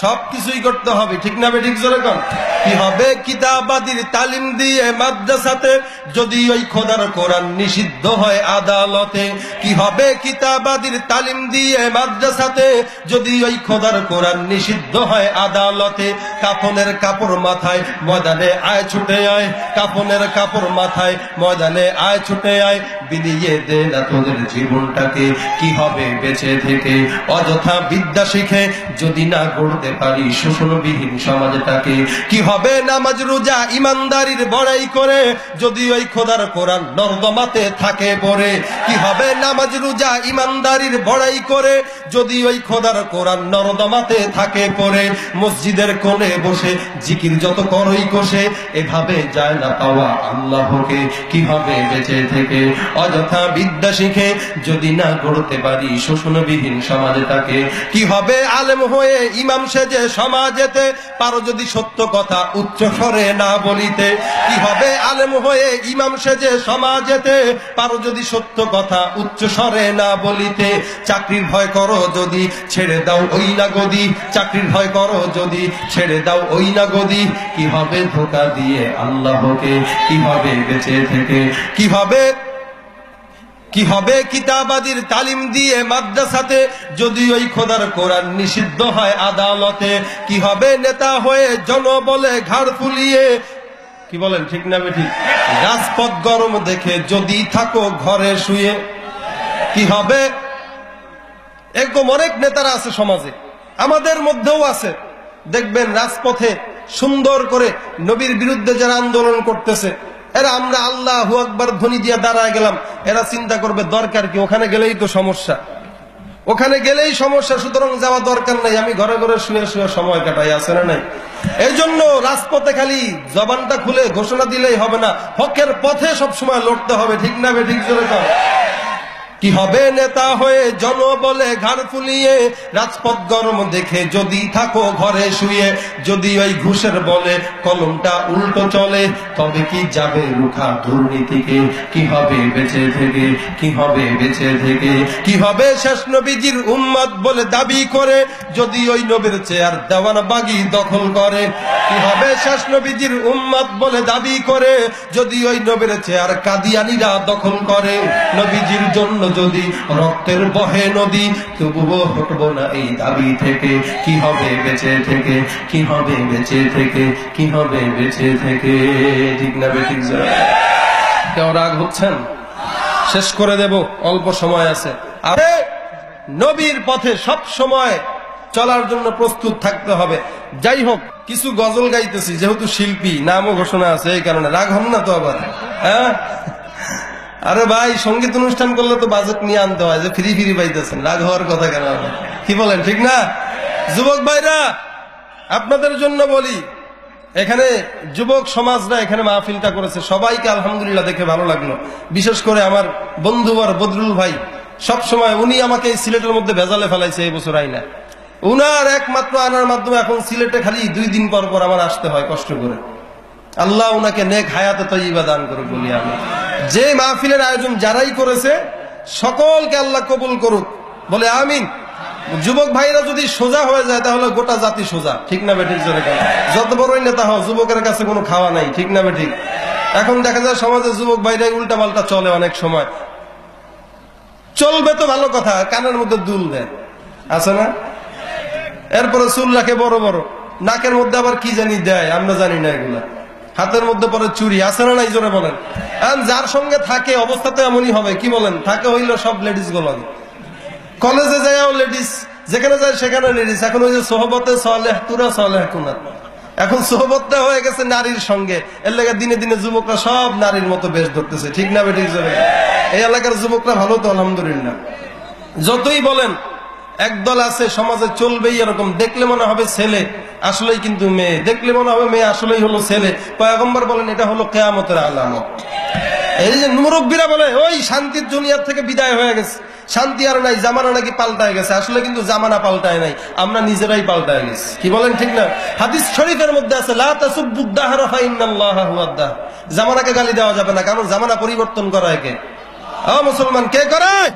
সবকিছুই করতে হবে, ঠিক না ঠিক জোরে কোন? কি হবে কিতাবাদির তালিম দিয়ে মাদ্রাসাতে, যদি ওই খোদার কোরআন নিষিদ্ধ হয় আদালতে। কি হবে কিতাবাদির তালিম দিয়ে মাদ্রাসাতে, যদি ওই খোদার কোরআন নিষিদ্ধ হয় আদালতে। কাফনের কাপড় মাথায় ময়দানে আয় ছুটে আয়, কাফনের কাপড় মাথায় ময়দানে আয় ছুটে আয়, বিলিয়ে দে না তোদের জীবনটাকে। কি হবে বেঁচে থেকে অযথা বিদ্যা শিখে, যদি না গড়তে পারি শোষণবিহীন সমাজটাকে। কি হবে নামাজ রোজা ইমানদারির বড়াই করে, যদি ওই খোদার কোরআন নর্দমাতে থাকে পড়ে। কি হবে নামাজ রোজা ইমানদারির বড়াই করে, যদি ওই খোদার কোরআন নর্দমাতে থাকে পড়ে। মসজিদের কোণে বসে জিকির যত করই কষে, এভাবে যায় না পাওয়া আল্লাহকে। কি হবে বেঁচে থেকে অযথা বিদ্যা শিখে, যদি না গড়তে পারি শোষণবিহীন সমাজটাকে। কি হবে আলেম হয়ে ইমাম সেজে সমাজেতে, পারো যদি সত্য কথা উচ্চ স্বরে না বলিতে। কি হবে আলেম হয়ে ইমাম সেজে সমাজেতে, পারো যদি সত্য কথা উচ্চ স্বরে না বলিতে। চাকরির ভয় করো যদি ছেড়ে দাও ওই না গদি, চাকরির ভয় করো যদি ছেড়ে দাও ওই না গদি। কি হবে ধোঁকা দিয়ে আল্লাহকে, কি হবে বেঁচে থেকে। কি হবে কিতাবাদির তালিম দিয়ে মাদ্রাসাতে, যদি ওই খোদার কোরআন নিষিদ্ধ হয় আদালতে। কি হবে নেতা হয়ে জনবলে ঘাড় ফুলিয়ে, কি বলেন ঠিক না ঠিক? রাজপথ গরম দেখে যদি থাকো ঘরে শুয়ে। কি হবে এরকম অনেক নেতারা আছে সমাজে, আমাদের মধ্যেও আছে, দেখবেন রাজপথে সুন্দর করে নবীর বিরুদ্ধে যারা আন্দোলন করতেছে, এরা আমরা আল্লাহু আকবার ধ্বনি দিয়ে দাঁড়ায় গেলাম, এরা চিন্তা করবে দরকার কি, ওখানে গেলেই তো সমস্যা, ওখানে গেলেই সমস্যা, সুতরাং যাওয়া দরকার নাই, আমি ঘরে ঘরে শুয়ে শুয়ে সময় কাটাই, আছে না নাই? এই জন্য রাজপথে খালি জবানটা খুলে ঘোষণা দিলেই হবে না, হকের পথে সবসময় লড়তে হবে, ঠিক না ঠিক জোরে কর। কি হবে নেতা হয়ে জনবলে ঘাড় ফুলিয়ে, রাজপথ গরম দেখে যদি থাকো ঘরে শুয়ে। যদি ওই ঘুষের বলে কলমটা উল্টো চলে, তবে কি যাবে রুখা দুর্নীতিকে। কি হবে বেঁচে থেকে, কি হবে বেঁচে থেকে। কি হবে শেষ নবীজির উম্মত বলে দাবি করে, যদি ওই নবীর চেয়ার দেওয়ানবাগি দখল করে। কি হবে শেষ নবীজির উম্মত বলে দাবি করে, যদি ওই নবীর চেয়ার কাদিয়ানীরা দখল করে। নবীজির জন্য যদি রক্তের বহে নদী, তবুও হটবো না এই দাবি থেকে। কি হবে বেঁচে থেকে, কি হবে বেঁচে থেকে, কি হবে বেঁচে থেকে, ঠিক না ঠিক? কেউ রাগ হচ্ছেন? শেষ করে দেব, অল্প সময় আছে। আরে নবীর পথে সব সময় চলার জন্য প্রস্তুত থাকতে হবে। যাই হোক, কিছু গজল গাইতেছি, যেহেতু শিল্পী নামও ঘোষণা আছে, এই কারণে রাগ হন না তো আবার। হ্যাঁ আরে ভাই, সঙ্গীত অনুষ্ঠান করলে তো বাজেট নিয়ে আনতে হয়, যে ফ্রি ফ্রি পাইতেছেন, রাগ হওয়ার কথা কেন? কি বলেন ঠিক না? যুবক ভাইরা, আপনাদের জন্য বলি, এখানে যুবক সমাজরা এখানে মাহফিলটা করেছে, সবাইকে আলহামদুলিল্লাহ দেখে ভালো লাগলো। বিশেষ করে আমার বন্ধুবর বদরুল ভাই, সব সময় উনি আমাকে এই সিলেটের মধ্যে ভেজালে ফেলাইছে এই বছর আইনা। উনার একমাত্র আনার মাধ্যমে এখন সিলেটে খালি 2 দিন পর পর আমার আসতে হয় কষ্ট করে। আল্লাহ উনাকে নেক হায়াতে তয়্যিবা দান করুক বলি আমি। যে মাহফিলের আয়োজন যারাই করেছে সকলকে আল্লাহ কবুল করুক বলে আমিন। যুবক ভাইরা যদি সোজা হয়ে যায় তাহলে গোটা জাতি সোজা, ঠিক না বেঠিক? জোরে কেন? যত বড়ই নেতা হও, যুবকের কাছে কোনো খাওয়া নাই, ঠিক না বেঠিক? এখন দেখা যায় সমাজে যুবক ভাইরা উল্টা পাল্টা চলে, অনেক সময় চলবে তো ভালো কথা, কানের মধ্যে দুল দেয়, আছে না? এরপরে চুল রাখে বড় বড়, নাকের মধ্যে আবার কি জানি দেয়, আমরা জানি না এগুলা, হাতের মধ্যে পরে চুরি, আছে না নাই? জোরে বলেন। যার সঙ্গে থাকে অবস্থা তো এমনই হবে, কি বলেন? থাকে হইল সব লেডিস গুলো, কলেজে যায়ও লেডিস, যেখানে যায় সেখানে লেডিস। এখন ওই যে সোহবতে সালেহ তুরা সালেহ কুনাত, এখন সোহবতটা হয়ে গেছে নারীর সঙ্গে, এর লেগে দিনে দিনে যুবকরা সব নারীর মতো বেশ ধরতেছে, ঠিক না বেঠিক? জোরে। এই এলাকার যুবকরা ভালো তো আলহামদুলিল্লাহ। যতই বলেন একদল আছে সমাজে চলবেই এরকম, দেখলে মনে হবে ছেলে আসলেই কিন্তু মেয়ে, দেখলে মনে হবে মেয়ে আসলেই হলো ছেলে। পয়গম্বর বলেন এটা হলো কিয়ামতের আলামত। এই যে মুরব্বীরা বলে ওই শান্তির দুনিয়ার থেকে বিদায় হয়ে গেছে, শান্তি আর নাই, জামানা নাকি পাল্টায় গেছে। আসলে কিন্তু জামানা পাল্টায় নাই, আমরা নিজেরাই পাল্টায় গেছি, কি বলেন ঠিক না? হাদিস শরীফের মধ্যে আছে লা তাসুব্বুদ দাহরা ফাইন্নাল্লাহা হুয়াদ দাহর। জামানাকে গালি দেওয়া যাবে না, কারণ জামানা পরিবর্তন করায় কে? মুসলমান কে করায়?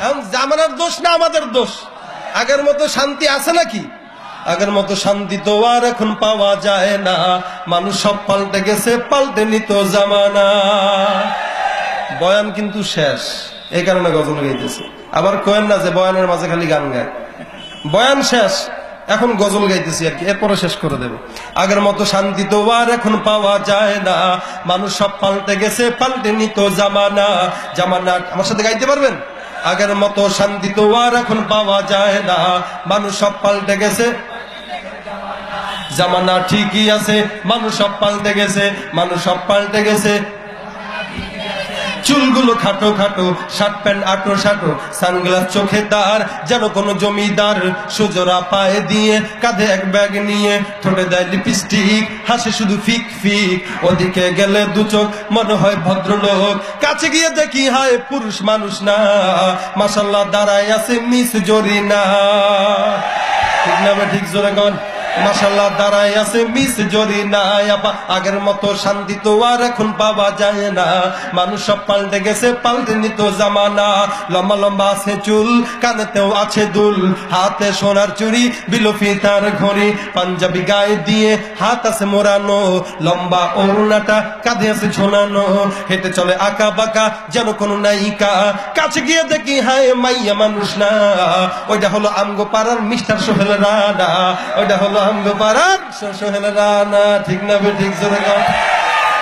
এখন জামানার দোষ না আমাদের দোষ? আগের মতো শান্তি আছে নাকি? আগের মতো শান্তি তো আর এখন পাওয়া যায় না, মানুষ সব পাল্টে গেছে, পাল্টে নিত জামানা। বয়ান কিন্তু শেষ, এই কারণে গজল গাইতেছে। আবার কোয়েন না যে বয়ানের মাঝে খালি গান গায়, বয়ান শেষ, এখন গজল গাইতেছি আর কি, এরপরে শেষ করে দেব। আগের মতো শান্তি তো আর এখন পাওয়া যায় না, মানুষ সব পাল্টে গেছে, পাল্টে নিত জামানা। জামানা আমার সাথে গাইতে পারবেন? আগের মতো শান্তি তো আর এখন পাওয়া যায় না, মানুষ সব পাল্টে গেছে, জামানা ঠিকই আছে, মানুষ সব পাল্টে গেছে, মানুষ সব পাল্টে গেছে। চুলগুলো খাটো খাটো, শার্ট প্যান্ট আটো শাটো, সানগ্লাস চোখে তার, যেন কোনো জমিদার। সুজোরা পায়ে দিয়ে, কাঁধে এক ব্যাগ নিয়ে, ঠোঁটে দেয় লিপস্টিক, হাসে শুধু ফিক ফিক। ওদিকে গেলে দু চোখ, মনে হয় ভদ্রলোক, কাছে গিয়ে দেখি হায় পুরুষ মানুষ না। মাশাআল্লাহ দাঁড়ায় আছে মিস জরিনা, ঠিক না? ঠিক জোরে কন। মাশাআল্লাহ দাঁড়ায় আছে মিস জরিনা। আগের মতো শান্তি তো আর এখন পাওয়া যায় না, মানুষ সব পাল্টে গেছে, পাল্টে নিত জামানা। লম্বা লম্বা আছে চুল, কানেতেও আছে দুল, হাতে সোনার চুড়ি, বিলফি তার ঘড়ি, পাঞ্জাবি গায়ে দিয়ে হাত আছে মোড়ানো, লম্বা ওড়নাটা কাঁধে আছে ঝোলানো, হেঁটে চলে আঁকা বাঁকা যেন কোনো নায়িকা। কাছে গিয়ে দেখি হায় মাইয়া মানুষ না, ওইটা হলো আমগো পাড়ার মিস্টার সোহেল রানা, ওইটা হলো আমগো পাড়ার সোহেল রানা, ঠিক না? ঠিক জোরে কর।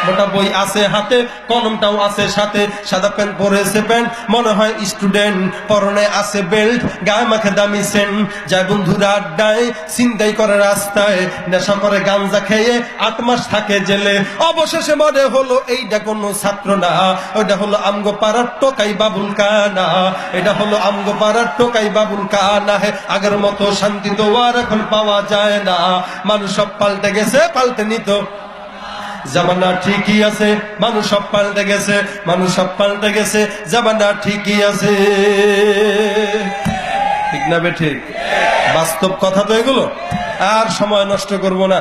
মোটা বই আছে হাতে, কলমটাও আছে সাথে, সাদা প্যান্ট পরেছে প্যান্ট, মনে হয় স্টুডেন্ট, পরনে আছে বেল্ট, গায়ে মাখে দামি সেন্ট, যায় বন্ধুরা আড্ডায়, চিন্তাই করে রাস্তায়, নেশা করে গাঞ্জা খেয়ে 8 মাস থাকে জেলে। অবশেষে মনে হলো এইটা কোনো ছাত্র না, ওইটা হলো আমগো পাড়ার টোকাই বাবুল কানা, এটা হলো আমগো পাড়ার টোকাই বাবুল কানা। হে আগের মতো শান্তি তো আর এখন পাওয়া যায় না, মানুষ সব পাল্টে গেছে, পাল্টে নিত জামানা ঠিকই আছে, মানুষ সব পাল্টে গেছে, মানুষ সব পাল্টে গেছে, জামানা ঠিকই আছে, ঠিক না? ঠিক বাস্তব কথা তো এগুলো। আর সময় নষ্ট করব না।